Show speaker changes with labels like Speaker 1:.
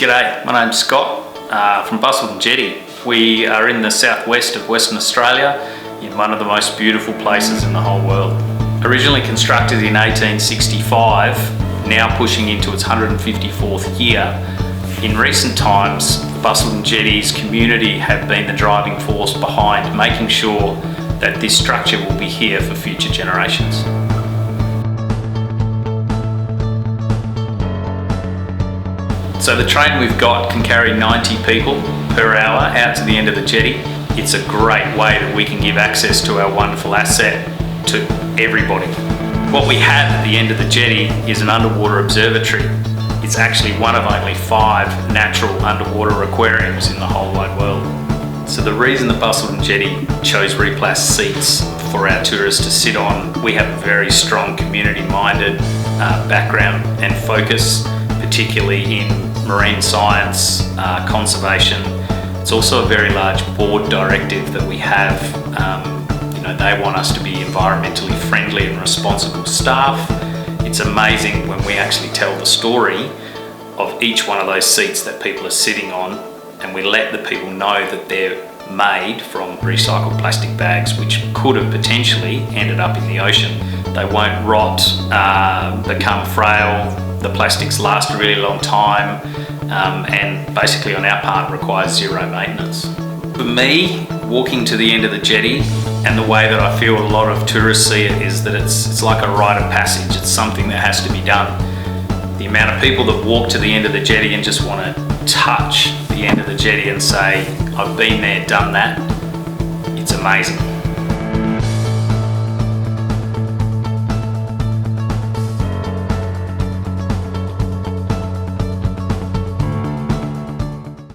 Speaker 1: G'day, my name's Scott from Busselton Jetty. We are in the southwest of Western Australia in one of the most beautiful places in the whole world. Originally constructed in 1865, now pushing into its 154th year, in recent times Busselton Jetty's community have been the driving force behind making sure that this structure will be here for future generations. So the train we've got can carry 90 people per hour out to the end of the jetty. It's a great way that we can give access to our wonderful asset to everybody. What we have at the end of the jetty is an underwater observatory. It's actually one of only 5 natural underwater aquariums in the whole wide world. So the reason the Busselton Jetty chose Replas seats for our tourists to sit on, we have a very strong community-minded background and focus, particularly in marine science, conservation. It's also a very large board directive that we have. They want us to be environmentally friendly and responsible staff. It's amazing when we actually tell the story of each one of those seats that people are sitting on, and we let the people know that they're made from recycled plastic bags, which could have potentially ended up in the ocean. They won't rot, become frail. The plastics last a really long time, and basically on our part requires zero maintenance. For me, walking to the end of the jetty, and the way that I feel a lot of tourists see it, is that it's like a rite of passage. It's something that has to be done. The amount of people that walk to the end of the jetty and just want to touch the end of the jetty and say, I've been there, done that, it's amazing.